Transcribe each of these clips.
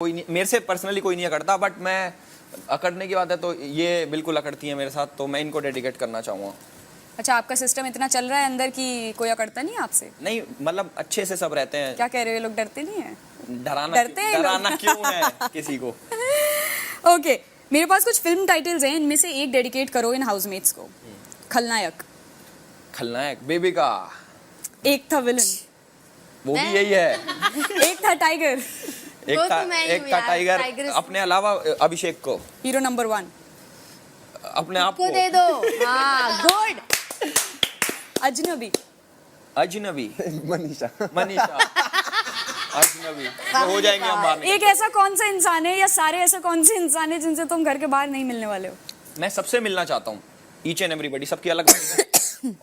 कोई नहीं, मेरे से पर्सनली कोई नहीं अकड़ता, बट मैं अकड़ने की बात है तो ये बिल्कुल अकड़ती है मेरे साथ, तो मैं इनको डेडिकेट करना चाहूँगा। अच्छा, आपका सिस्टम इतना चल रहा है अंदर कि कोई अकड़ता नहीं है आपसे? नहीं मतलब अच्छे से सब रहते हैं। क्या कह रहे हो, ये लोग डरते नहीं है? डरते हैं, डराना क्यों है किसी को। ओके, मेरे पास कुछ फिल्म टाइटल्स हैं, इनमें से एक डेडिकेट करो इन हाउसमेट्स को। खलनायक। खलनायक बेबी का। एक था विलन। वो भी यही है। एक था टाइगर। एक था टाइगर अपने अलावा अभिषेक को। हीरो नंबर 1 अपने आप को दे दो। हाँ, गुड। अजनबी। अजनबी। मनीषा। मनीषा। अजनबी तो हो जाएंगे हम बाहर। एक ऐसा कौन सा इंसान है या सारे ऐसे कौन से इंसान है जिनसे तुम घर के बाहर नहीं मिलने वाले हो? मैं सबसे मिलना चाहता हूँ, ईच एंड एवरीबॉडी, सबकी अलग है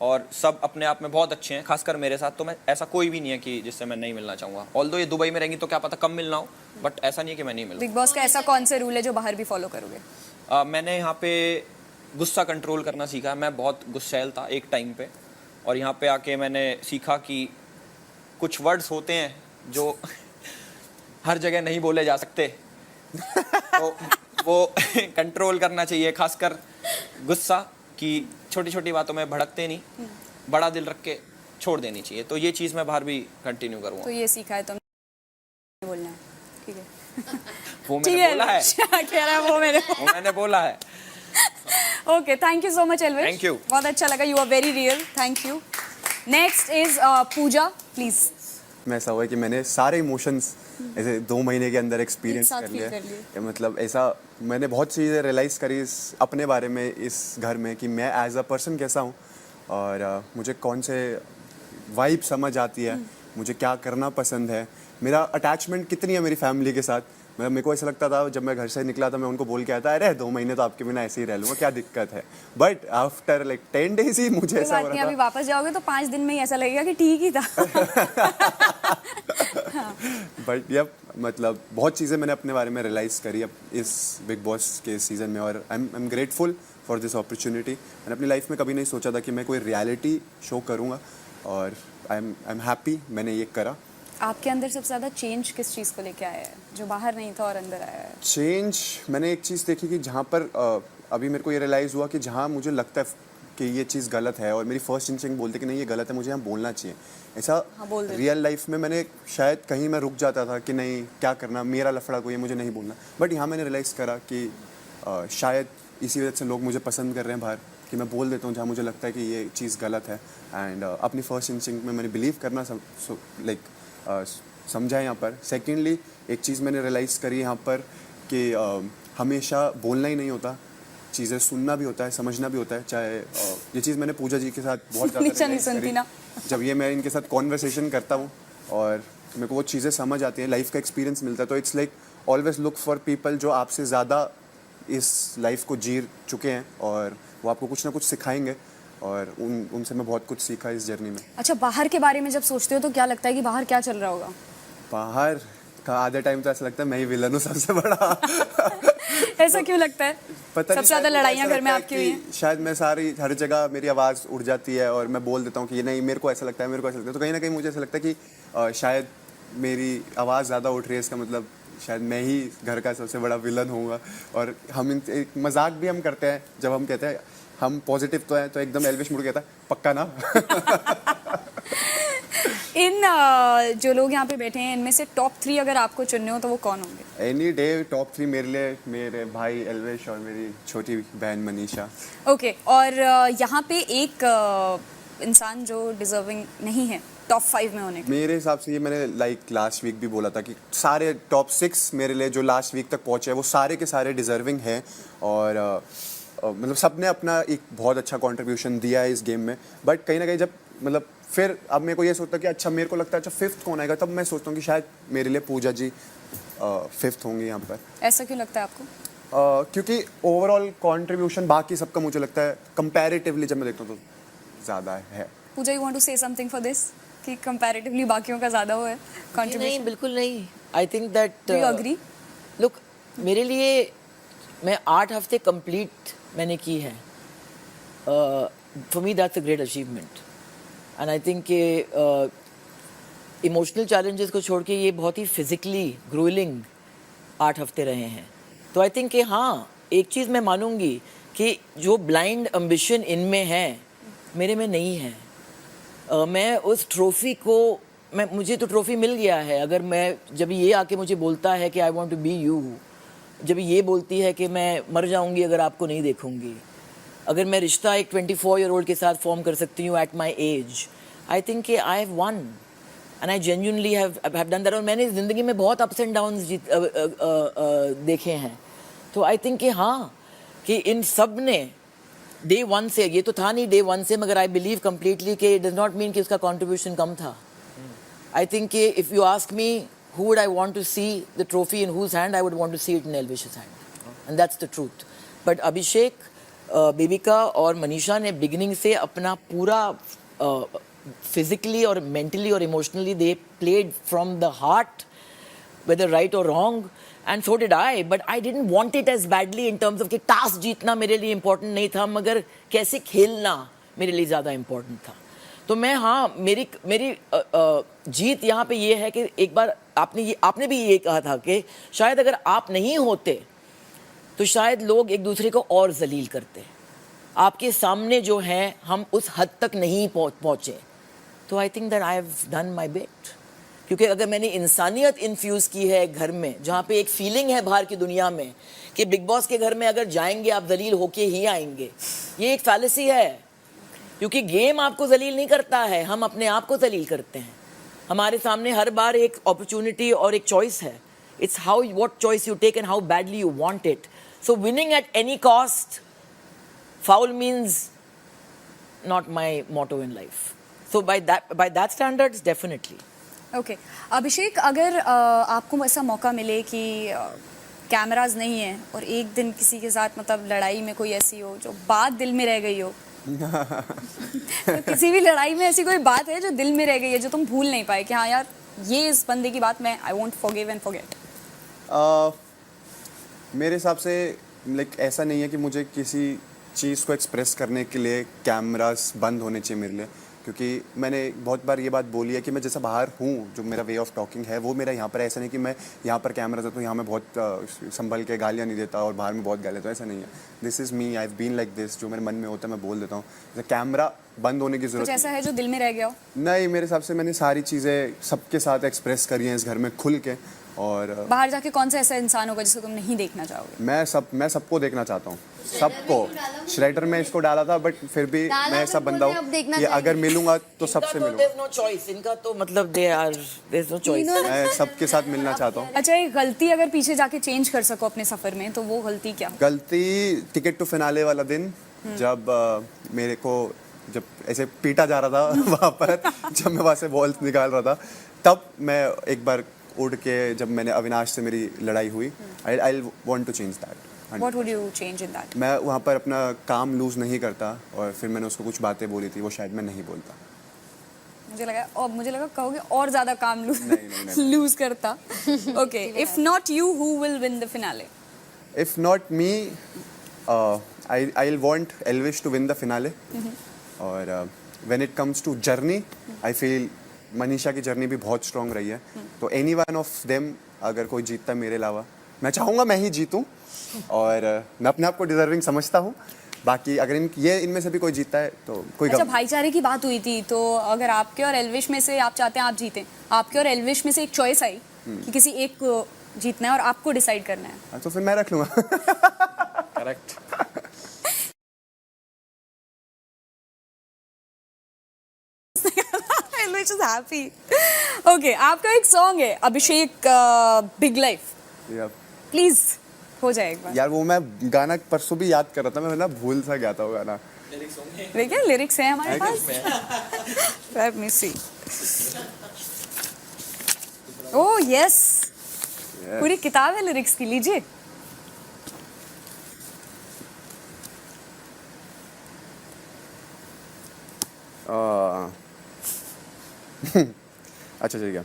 और सब अपने आप में बहुत अच्छे हैं, खासकर मेरे साथ। तो मैं ऐसा कोई भी नहीं है कि जिससे मैं नहीं मिलना चाहूँगा। ऑल्दो ये दुबई में रहेंगी तो क्या पता कम मिलना हो, बट ऐसा नहीं है कि मैं नहीं मिलूँ। बिग बॉस का ऐसा कौन सा रूल है जो बाहर भी फॉलो करोगे? मैंने यहाँ पे गुस्सा कंट्रोल करना सीखा है। मैं बहुत गुस्सैल था एक टाइम पे, और यहाँ पे आके मैंने सीखा कि कुछ वर्ड्स होते हैं जो हर जगह नहीं बोले जा सकते तो वो कंट्रोल करना चाहिए, खासकर गुस्सा, कि छोटी छोटी बातों में भड़कते नहीं, बड़ा दिल रख के छोड़ देनी चाहिए। तो ये चीज़ मैं बाहर भी कंटिन्यू करूँगा। तो ये सीखा है तुमने, बोलना है, ठीक है? वो ठीक मैंने बोला है। क्या कह रहा है वो मेरे वो मैंने बोला है। Okay, thank you so much Elvish. Thank you. बहुत अच्छा लगा, you are very real, thank you. Next is Pooja, please. मैं ऐसा हुआ है कि मैंने सारे इमोशंस ऐसे 2 महीने के अंदर एक्सपीरियंस साथ कर feel लिए। कर लिए। या मतलब ऐसा मैंने बहुत चीज़ें रियलाइज़ करी इस अपने बारे में, इस घर में, कि मैं एज अ पर्सन कैसा हूँ और मुझे कौन से वाइब समझ आती है, मुझे क्या करना पसंद है, मेरा अटैचमेंट कितनी है मेरी फैमिली के साथ। मतलब मेरे को ऐसा लगता था जब मैं घर से निकला था, मैं उनको बोल के आया था, अरे 2 महीने तो आपके बिना ऐसे ही रह लूँगा, क्या दिक्कत है। बट आफ्टर लाइक 10 days ही मुझे ऐसा हो रहा अभी था। वापस जाओगे तो 5 दिन में ही ऐसा लगेगा कि ठीक ही था। बट यप, मतलब बहुत चीज़ें मैंने अपने बारे में रियलाइज़ करी अब इस बिग बॉस के सीज़न में, और I am grateful for this opportunity. मैंने अपनी लाइफ में कभी नहीं सोचा था कि मैं कोई रियलिटी शो करूँगा, और आई एम हैप्पी मैंने ये करा। आपके अंदर सबसे ज्यादा चेंज किस चीज को लेके आया है जो बाहर नहीं था और अंदर आया है? चेंज मैंने एक चीज़ देखी कि जहाँ पर अभी मेरे को ये रियलाइज़ हुआ कि जहाँ मुझे लगता है कि ये चीज़ गलत है और मेरी फर्स्ट इंस्टिंक्ट बोलती कि नहीं ये गलत है, मुझे यहाँ बोलना चाहिए। ऐसा बोल देते। रियल लाइफ में मैंने शायद कहीं मैं रुक जाता था कि नहीं क्या करना, मेरा लफड़ा कोई है, मुझे नहीं बोलना। बट यहाँ मैंने रियलाइज़ करा कि शायद इसी वजह से लोग मुझे पसंद कर रहे हैं बाहर, कि मैं बोल देता हूँ जहाँ मुझे लगता है कि ये चीज़ गलत है। एंड अपनी फर्स्ट इंस्टिंक्ट में मैंने बिलीव करना समझा यहाँ पर। सेकेंडली एक चीज़ मैंने रियलाइज़ करी यहाँ पर कि हमेशा बोलना ही नहीं होता, चीज़ें सुनना भी होता है, समझना भी होता है। चाहे ये चीज़ मैंने पूजा जी के साथ बहुत ज़्यादा realize सुनती करी। ना। जब ये मैं इनके साथ कॉन्वर्सेशन करता हूँ और मेरे को वो चीज़ें समझ आती हैं, लाइफ का एक्सपीरियंस मिलता है, तो it's like always look for people जो आपसे ज़्यादा इस लाइफ को जी चुके हैं और वो आपको कुछ ना कुछ सिखाएंगे, और उनसे मैं बहुत कुछ सीखा इस जर्नी में। अच्छा, बाहर के बारे में जब सोचते हो तो क्या लगता है कि बाहर क्या चल रहा होगा? बाहर का आधे टाइम तो ऐसा लगता है मैं ही विलन हूँ सबसे बड़ा। ऐसा क्यों लगता है? पता नहीं, सबसे ज्यादा शायद लड़ाइयाँ ऐसा घर में लगता है आपकी हुई हैं? कि शायद मैं हर जगह मेरी आवाज़ उड़ जाती है और मैं बोल देता हूँ कि ये नहीं, मेरे को ऐसा लगता है, मेरे को ऐसा लगता है। तो कहीं ना कहीं मुझे ऐसा लगता है कि शायद मेरी आवाज़ ज़्यादा उठ रही है, इसका मतलब शायद मैं ही घर का सबसे बड़ा विलन होऊंगा। और हम एक मजाक भी हम करते हैं, जब हम कहते हैं हम पॉजिटिव तो हैं, तो एकदम एल्विश मुड़ कहता है पक्का ना। इन जो लोग यहाँ पे बैठे हैं इनमें से टॉप 3 अगर आपको चुनने हो तो वो कौन होंगे? एनी डे टॉप 3 मेरे लिए मेरे भाई एल्विश और मेरी छोटी बहन मनीषा। ओके, और यहाँ पे एक इंसान जो डिजर्विंग नहीं है टॉप 5 में होने के। मेरे हिसाब से ये मैंने लाइक लास्ट वीक भी बोला था कि सारे टॉप 6 मेरे लिए जो लास्ट वीक तक पहुंचे हैं वो सारे के सारे डिजर्विंग हैं, और मतलब सबने अपना एक बहुत अच्छा कंट्रीब्यूशन दिया है इस गेम में। बट कहीं ना कहीं जब मतलब फिर अब मेरे को ये सोचता कि अच्छा मेरे को लगता है अच्छा 5th कौन आएगा, तब मैं सोचता हूँ कि शायद मेरे लिए पूजा जी 5th होंगे यहाँ पर। ऐसा क्यों लगता है आपको? क्योंकि ओवरऑल कंट्रीब्यूशन बाकी सबका मुझे लगता है कंपैरेटिवली जब मैं देखता हूँ तो ज़्यादा है। Pooja, you want to say something for this कि कंपैरेटिवली बाकियों का ज्यादा हुआ है कंट्रीब्यूशन? नहीं, बिल्कुल नहीं। I think that do you agree? Look, मेरे लिए मैं 8 हफ्ते कंप्लीट मैंने की है। For me that's a great achievement, and I think emotional challenges को छोड़ के ये बहुत ही फिजिकली ग्रोइलिंग 8 हफ्ते रहे हैं। तो आई थिंक कि हाँ, एक चीज़ मैं मानूंगी कि जो ब्लाइंड एम्बिशन इनमें है मेरे में नहीं है। मैं उस ट्रॉफी को मुझे तो ट्रॉफी मिल गया है। अगर मैं जब ये आके मुझे बोलता है कि I want to be you, जब ये बोलती है कि मैं मर जाऊंगी अगर आपको नहीं देखूंगी, अगर मैं रिश्ता एक 24-year-old के साथ फॉर्म कर सकती हूँ at my age, I think कि I have one and I genuinely have done that. और मैंने ज़िंदगी में बहुत अप्स एंड डाउन्स देखे हैं। तो आई थिंक कि हाँ, कि इन सब ने डे वन से, ये तो था नहीं डे वन से, मगर आई बिलीव कम्प्लीटली कि इट डज नॉट मीन कि उसका कॉन्ट्रीब्यूशन कम था। आई थिंक कि if you ask me who would I want to see the trophy in whose hand, I would want to see it in Elvish's hand, and that's the truth. But Abhishek, बेबिका और मनीषा ने beginning से अपना पूरा physically और mentally और emotionally they played from the heart, whether right or wrong, and so did I. But I didn't want it as badly in terms of कि task जीतना मेरे लिए इम्पोर्टेंट नहीं था, मगर कैसे खेलना मेरे लिए ज़्यादा इम्पोर्टेंट था। तो मैं हाँ, मेरी जीत यहाँ पे ये है कि एक बार आपने भी ये कहा था कि शायद अगर आप नहीं होते तो शायद लोग एक दूसरे को और जलील करते। आपके सामने जो है हम उस हद तक नहीं पहुँचे। तो आई think that I have done my best, क्योंकि अगर मैंने इंसानियत इन्फ्यूज़ की है घर में, जहाँ पे एक फीलिंग है बाहर की दुनिया में कि बिग बॉस के घर में अगर जाएंगे आप जलील होके ही आएंगे, ये एक फैलेसी है। क्योंकि गेम आपको जलील नहीं करता है, हम अपने आप को जलील करते हैं। हमारे सामने हर बार एक अपॉर्चुनिटी और एक चॉइस है। It's how what choice you take and how badly you want it. So winning at any cost, foul means not my motto in life. So by that standards definitely. Okay Abhishek, अगर आपको ऐसा मौका मिले कि cameras नहीं है और एक दिन किसी के साथ मतलब लड़ाई में कोई ऐसी हो जो बात दिल में रह गई हो तो किसी भी लड़ाई में ऐसी कोई बात है जो दिल में रह गई है, जो तुम भूल नहीं पाए कि हाँ यार ये इस बंदे की बात मैं I won't forgive and forget? मेरे हिसाब से लाइक ऐसा नहीं है कि मुझे किसी चीज़ को एक्सप्रेस करने के लिए कैमरास बंद होने चाहिए मेरे लिए, क्योंकि मैंने बहुत बार ये बात बोली है कि मैं जैसा बाहर हूँ, जो मेरा वे ऑफ टॉकिंग है वो मेरा यहाँ पर ऐसा नहीं कि मैं यहाँ पर कैमरा था तो यहाँ मैं बहुत संभल के गालियाँ नहीं देता और बाहर में बहुत गाली देता हूँ, ऐसा नहीं है। This is me, I have been like this. जो मेरे मन में होता है मैं बोल देता हूँ। जैसे कैमरा बंद होने की जरूरत कुछ ऐसा है जो दिल में रह गया हो? नहीं, मेरे हिसाब से मैंने सारी चीज़ें सबके साथ एक्सप्रेस करी हैं इस घर में खुल के। और बाहर जाके कौन सा ऐसा इंसान होगा जिसको तुम नहीं देखना चाहोगे? मैं सबको देखना चाहता हूँ, सबको। श्रेडर में इसको डाला था, बट फिर भी मैं ऐसा बंदा हूँ कि अगर मिलूंगा तो सबसे मिलूंगा। There's no choice, इनका तो मतलब there's no choice। मैं सबके साथ मिलना चाहता हूँ। अच्छा, एक गलती अगर पीछे जाके चेंज कर सको अपने सफर में तो वो गलती क्या हो? गलती टिकट टू फिनाले वाला दिन, जब मेरे को जब ऐसे पीटा जा रहा था वहाँ पर, जब मैं वहाँ से बॉल निकाल रहा था, तब मैं एक बार उड़ के जब मैंने अविनाश से मेरी लड़ाई हुई, I want to change that. What would you change in that? मैं वहाँ पर अपना काम लूज नहीं करता, और फिर मैंने उसको कुछ बातें बोली थी वो शायद मैं नहीं बोलता। मुझे लगा कहोगे और ज्यादा काम नहीं। लूज करता। Okay, if not you who will win the finale? If not me, I will want Elvish to win the finale. और when it comes to journey, I feel Manisha की जर्नी भी बहुत स्ट्रॉन्ग रही है। तो एनी वन ऑफ देम अगर कोई जीतता है मेरे अलावा, मैं चाहूँगा मैं ही जीतूँ, और मैं अपने आप को डिजर्विंग समझता हूँ। बाकी अगर इनमें से भी कोई जीतता है तो कोई अच्छा, भाईचारे की बात हुई थी, तो अगर आपके और एल्विश में से आप चाहते हैं आप जीतें, आपके और एल्विश में से एक चॉइस आई कि किसी एक को जीतना है और आपको डिसाइड करना है, तो फिर मैं रख लूँगा। Correct. Elvish is happy. Okay, आपका एक सॉन्ग है अभिषेक, बिग लाइफ, प्लीज हो जाए एक बार। यार वो मैं गाना परसों भी याद कर रहा था, मैं ना भूल सा गया था वो गाना। देखिए लिरिक्स हैं हमारे पास। लेट मी सी। ओह यस, पूरी किताब है लिरिक्स की, लीजिए। अच्छा ठीक है।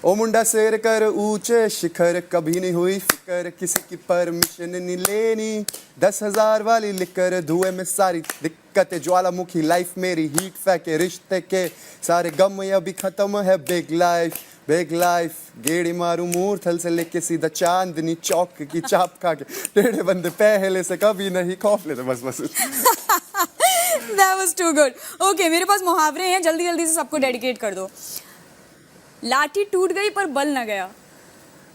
ओ मुंडा शेर कर ऊंचे शिखर, कभी नहीं हुई फिकर, किसी की परमिशन नहीं लेनी, 10,000 वाली लिकर, धुएं में सारी दिक्कतें, ज्वालामुखी लाइफ मेरी हीट फैके, रिश्ते के सारे गम अभी खत्म है बिग लाइफ, बिग लाइफ गेड़ी मारू मूर्थल से लेके सीधा चांदनी चौक की चाप खा के टेढ़े बंदे पहले से कभी नहीं खौफ लेते बस बस That was too good. Okay, मेरे पास मुहावरे हैं, जल्दी जल्दी से सबको डेडिकेट कर दो. लाठी टूट गई पर बल न गया.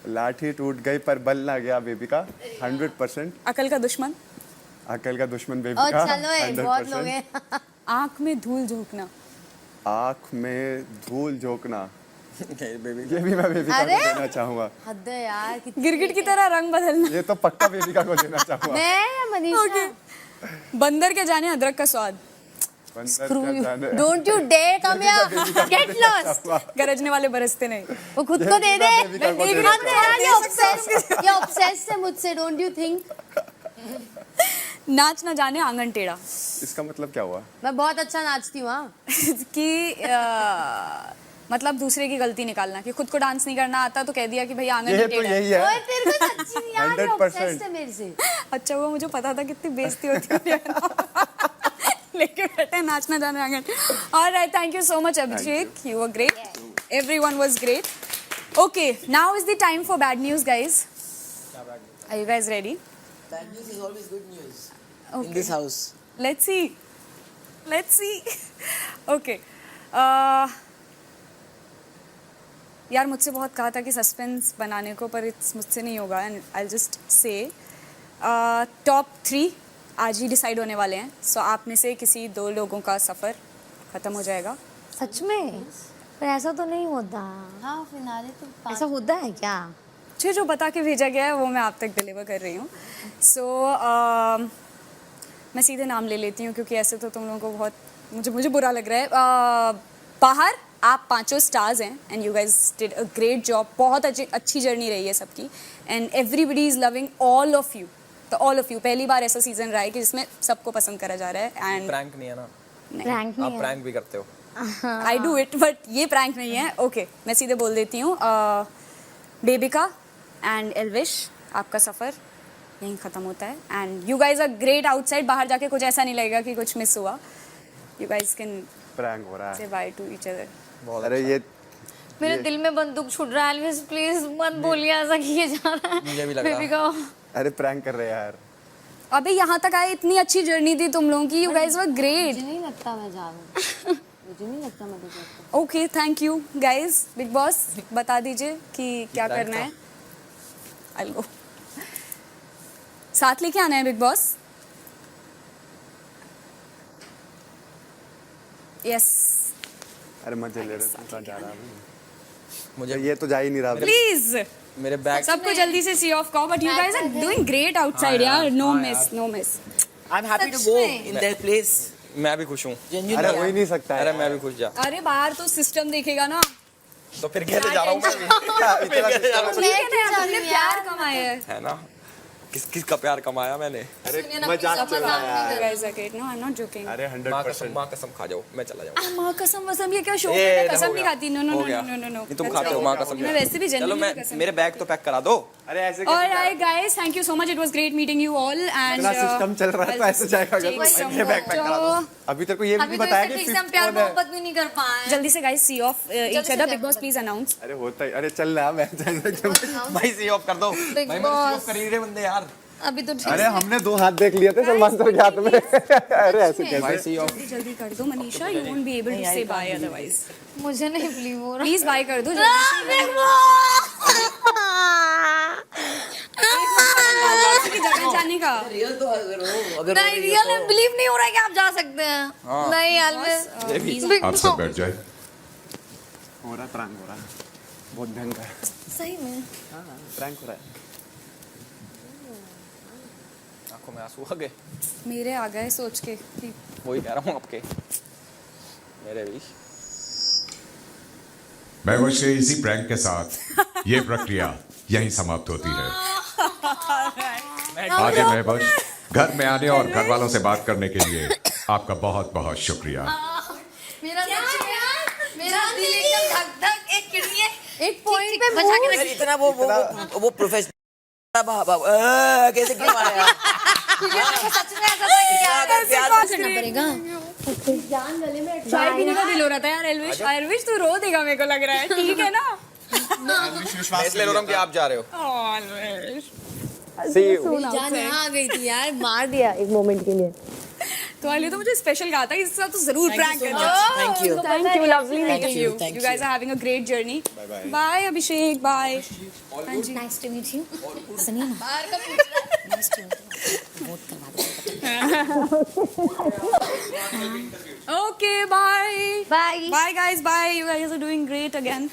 लाठी टूट गई पर बल ना गया बेबी का 100%. अकल का दुश्मन. अकल का दुश्मन बेबी और का चलो बहुत लोग 100%. हैं आंख में धूल झोंकना. आँख में धूल झोंकना. बेबी ये भी मैं बेबी का अरे! को देना चाहूंगा. हद है यार कितनी गिरगिट की तरह रंग बदलना. ये तो पक्का बेबी का को देना चाहूंगा. मैं मनीषा Okay. बंदर के जाने अदरक का स्वाद. बंदर का जाने- don't you dare come here get lost गरजने वाले बरसते नहीं. वो खुद को दे दे बेबी का को देख देना रहा है यार ये ऑब्सेस्ड है मुझसे डोंट यू थिंक नाच न जाने आंगन टेढ़ा. इसका मतलब क्या हुआ? मैं बहुत अच्छा नाचती हूँ हाँ कि मतलब दूसरे की गलती निकालना कि खुद को डांस नहीं करना आता तो कह दिया कि भाई आंगन ये में तो टेढ़ा है. यही है. ओए तेरे को सच्ची नहीं यार ये 100%. ऑब्सेस्ड है मेरे से अच्छा हुआ मुझे पता था कितनी बेइज्जती होती है लेके बैठे नाचना जाने आंगन. Alright, thank you so much Abhishek, you were great, everyone was great. Okay, now is the time for bad news guys. Are you guys ready? Bad news is always good news in Okay. this house. Let's see. Okay. यार मुझसे बहुत कहा था कि suspense बनाने को, पर मुझसे नहीं होगा. And I just say top 3 आज ही डिसाइड होने वाले हैं. सो आप में से किसी 2 लोगों का सफ़र ख़त्म हो जाएगा. सच में पर ऐसा तो नहीं होता हाँ फिनाले तो ऐसा होता है क्या जो बता के भेजा गया है वो मैं आप तक डिलीवर कर रही हूँ. सो मैं सीधे नाम ले लेती हूँ क्योंकि ऐसे तो तुम लोगों को बहुत मुझे बुरा लग रहा है. बाहर आप 5 स्टार्स हैं and you guys did a great job. बहुत अच्छी जर्नी रही है सबकी and everybody is loving all of you. तो ऑल ऑफ यू पहली बार ऐसा सीजन रहा है कि जिसमें सबको पसंद करा जा रहा है. एंड प्रैंक नहीं है ना, प्रैंक आप नहीं है प्रैंक भी करते हो. आई डू इट, बट ये प्रैंक नहीं है. ओके, मैं सीधे बोल देती हूँ. बेबिका एंड एल्विश, आपका सफ़र यहीं ख़त्म होता है. And you guys are great outside. बाहर जाके कुछ ऐसा नहीं लगेगा कि कुछ मिस हुआ. यू गाइज कैन प्रैंक हो रहा से है. By two each other. बहुत अरे ये मेरे दिल में बंदूक छुट रहा है एल्विस प्लीज मत बोलिए ऐसा किए जा रहा है मुझे भी लग रहा बेबी का अरे प्रैंक कर रहे हैं यार. अबे यहाँ तक आए, इतनी अच्छी जर्नी थी तुम लोगों की. You guys were great. मुझे नहीं लगता मैं जा रहा हूँ मुझे नहीं लगता मैं तो okay, thank you guys. Big boss बता दीजिए कि क्या करना है. आई गो. साथ लेके आना है बिग बॉस. यस अरे मजे ले रहे तुम कहाँ जा रहा है? मुझे ये तो जा ही नहीं रहा. प्लीज मेरे बैग सबको जल्दी से सी ऑफ कहो. But you guys are doing great outside यार. No miss, no miss. I'm happy to such go में? in their place. मैं भी खुश हूँ. Genuinely. अरे हो ही नहीं सकता अरे है. मैं भी खुश जा. अरे बाहर तो सिस्टम देखेगा ना. तो फिर कैसे जा रहा हूँ मैं भी? इतना ठीक है ना, तुमने प्यार कमाया है. है ना, किस का प्यार कमाया मैंने. अरे मजाक चल रहा है यार. Guys okay, no I am not joking. अरे माँ 100%. कसम खा जाओ, मैं चला जाऊँ. माँ कसम वसम ये क्या शो ए, है? हो कसम नहीं गया. खाती. नो नो हो नो गया. No no no. नहीं तुम खाते हो माँ कसम. मैं वैसे भी चलो genuinely मैं कसम. मेरे बैग तो पैक करा दो. अरे ऐसे Alright guys, thank you so much. It was great meeting you all and इतना सिस्टम चल रहा है तो ऐसे जाएगा take अगर some ये बैग पैक करा दो. photo. अभी तेरे को ये भी अभी नहीं तो बताया इससे कि ठीक से हम fifth प्यार कौन है. मोहब्बत भी नहीं कर पाए जल्दी से guys see off each से other. कर Big Boss दो. please announce. अरे होता ही. अरे चल ना मैं भाई सी ऑफ कर दो. भाई Big मेरे सी Boss. ऑफ कर ही रहे बंदे यार. अभी तो ठीक अरे हमने 2 हाथ देख लिए थे सलमान सर के हाथ में. अरे ऐसे भाई कैसे? सी ऑफ. जल्दी जल्दी कर दो Manisha. You won't be able to say bye otherwise. मुझे नहीं बिलीव हो रहा Please bye कर दो जल्दी. की जगह जाने का. Real तो अगर नहीं रियल में बिलीव नहीं हो रहा है कि आप जा सकते हैं नहीं एल्विस बिग आप सब बैठ जाए. हो रहा है प्रैंक हो रहा है. बहुत भयंकर. सही में हाँ प्रैंक हो रहा है. आंखों में आंसू आ गए. मेरे आ गए सोच के कि वही कह रहा हूँ आपके. मेरे भी. महबूज के इसी प्रैंक के साथ ये प्रक्रिया यहीं समाप्त होती है. आगे महबूज, घर में आने और घर वालों से बात करने के लिए आपका बहुत बहुत शुक्रिया. मेरा मेरा दिल एकदम धक धक एक किडनी एक पॉइंट पे बचा के यार इतना वो प्रोफेशनल कैसे क्यों आया? सच में ऐसा था कि यार प्यार करना पड़ेगा जान गले में चाय पीने का दिल हो रहा था यार. एल्विश तू रो देगा मेरे को लग रहा है. ठीक है ना. मैं इसलिए रो रहा हूँ कि आप जा रहे हो जान यहाँ आ गई थी यार, मार दिया एक मोमेंट के लिए। तो आलिया तो मुझे स्पेशल कहा था कि इसके साथ तो जरूर प्रैंक करना। Thank you thank you lovely. Thank you, thank You guys are having a great journey. Bye Abhishek, bye. Nice to meet you. सुनिए ना, बाहर का नाइस टू मीट यू। बहुत करवा दो। Okay, bye. Bye. Bye guys, bye. You guys are doing great again.